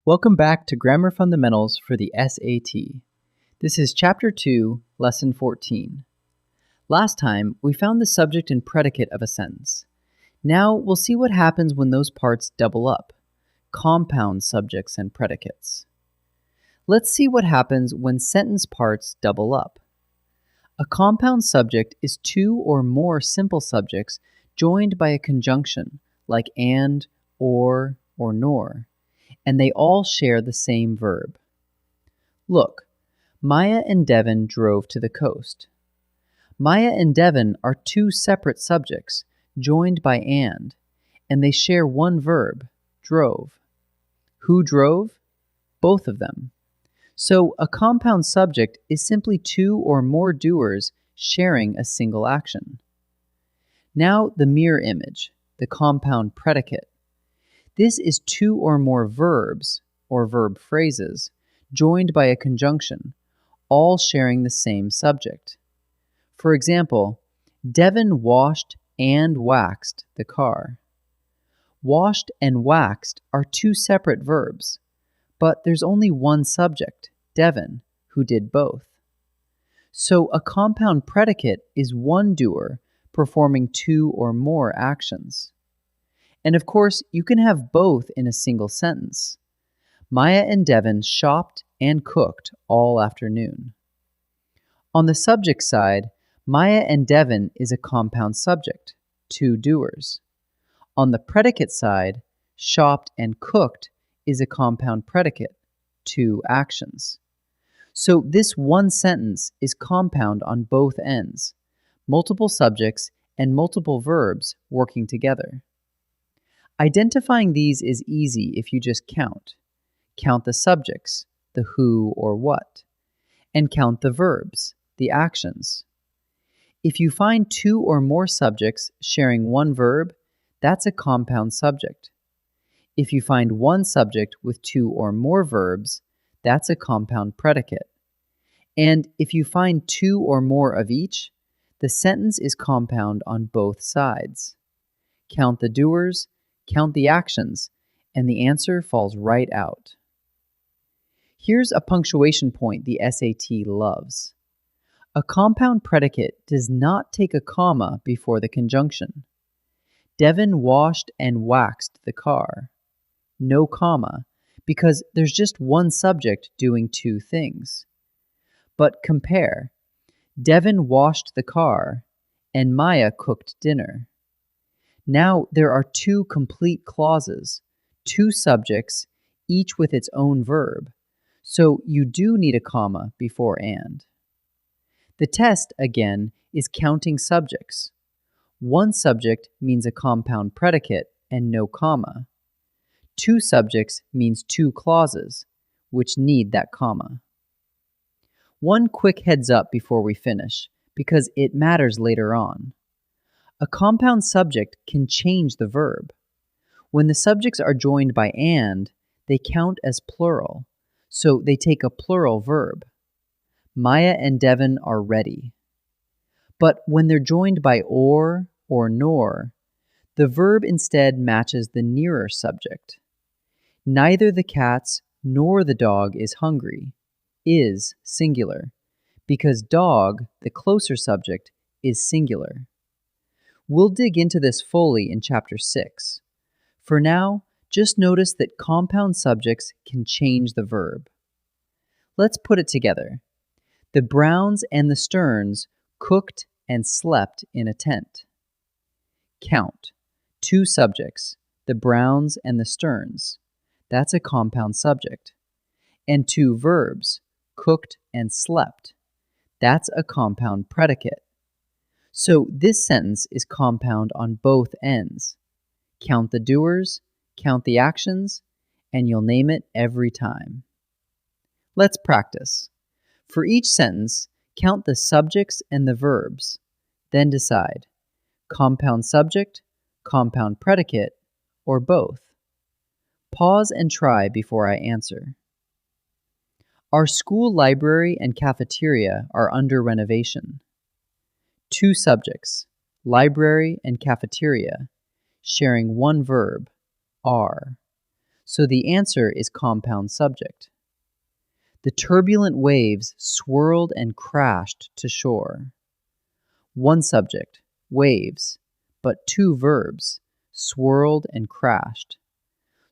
Welcome back to Grammar Fundamentals for the SAT. This is Chapter 2, Lesson 14. Last time, we found the subject and predicate of a sentence. Now, we'll see what happens when those parts double up, compound subjects and predicates. Let's see what happens when sentence parts double up. A compound subject is two or more simple subjects joined by a conjunction, like and, or nor. And they all share the same verb. Look, Maya and Devon drove to the coast. Maya and Devon are two separate subjects, joined by and they share one verb, drove. Who drove? Both of them. So a compound subject is simply two or more doers sharing a single action. Now the mirror image, the compound predicate. This is two or more verbs, or verb phrases, joined by a conjunction, all sharing the same subject. For example, Devon washed and waxed the car. Washed and waxed are two separate verbs, but there's only one subject, Devon, who did both. So a compound predicate is one doer performing two or more actions. And of course, you can have both in a single sentence. Maya and Devon shopped and cooked all afternoon. On the subject side, Maya and Devon is a compound subject, two doers. On the predicate side, shopped and cooked is a compound predicate, two actions. So this one sentence is compound on both ends, multiple subjects and multiple verbs working together. Identifying these is easy if you just count. Count the subjects, the who or what, and count the verbs, the actions. If you find two or more subjects sharing one verb, that's a compound subject. If you find one subject with two or more verbs, that's a compound predicate. And if you find two or more of each, the sentence is compound on both sides. Count the doers, count the actions, and the answer falls right out. Here's a punctuation point the SAT loves. A compound predicate does not take a comma before the conjunction. Devon washed and waxed the car. No comma, because there's just one subject doing two things. But compare. Devon washed the car, and Maya cooked dinner. Now there are two complete clauses, two subjects, each with its own verb, so you do need a comma before and. The test, again, is counting subjects. One subject means a compound predicate and no comma. Two subjects means two clauses, which need that comma. One quick heads up before we finish, because it matters later on. A compound subject can change the verb. When the subjects are joined by and, they count as plural, so they take a plural verb. Maya and Devon are ready. But when they're joined by or nor, the verb instead matches the nearer subject. Neither the cats nor the dog is hungry, is singular, because dog, the closer subject, is singular. We'll dig into this fully in Chapter 6. For now, just notice that compound subjects can change the verb. Let's put it together. The Browns and the Sterns cooked and slept in a tent. Count. Two subjects, the Browns and the Sterns. That's a compound subject. And two verbs, cooked and slept. That's a compound predicate. So this sentence is compound on both ends. Count the doers, count the actions, and you'll name it every time. Let's practice. For each sentence, count the subjects and the verbs, then decide, compound subject, compound predicate, or both. Pause and try before I answer. Our school library and cafeteria are under renovation. Two subjects, library and cafeteria, sharing one verb, are. so the answer is compound subject. The turbulent waves swirled and crashed to shore. One subject, waves, but two verbs, swirled and crashed.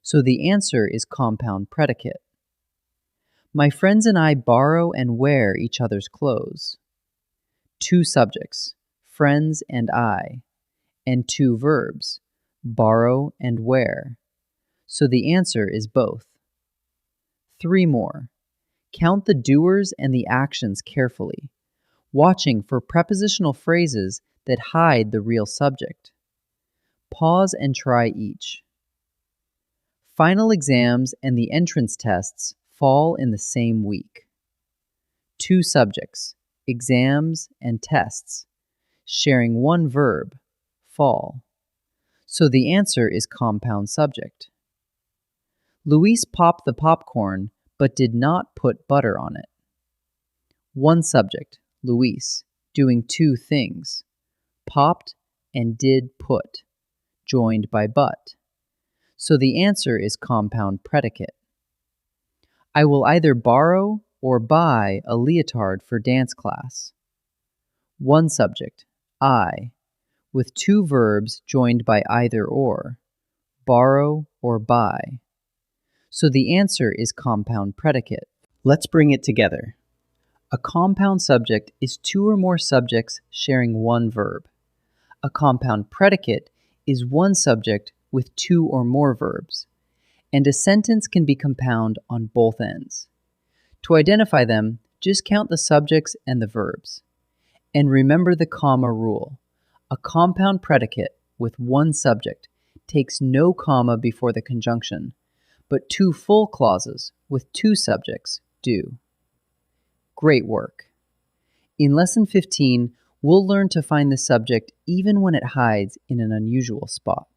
So the answer is compound predicate. My friends and I borrow and wear each other's clothes. Two subjects, friends and I, and two verbs, borrow and wear. So the answer is both. Three more. Count the doers and the actions carefully, watching for prepositional phrases that hide the real subject. Pause and try each. Final exams and the entrance tests fall in the same week. Two subjects, exams and tests, sharing one verb, fall. So the answer is compound subject. Luis popped the popcorn but did not put butter on it. One subject, Luis, doing two things, popped and did put, joined by but. So the answer is compound predicate. I will either borrow or buy a leotard for dance class. One subject, I, with two verbs joined by either or, borrow or buy. So the answer is compound predicate. Let's bring it together. A compound subject is two or more subjects sharing one verb. A compound predicate is one subject with two or more verbs. And a sentence can be compound on both ends. To identify them, just count the subjects and the verbs. And remember the comma rule. A compound predicate with one subject takes no comma before the conjunction, but two full clauses with two subjects do. Great work. In Lesson 15, we'll learn to find the subject even when it hides in an unusual spot.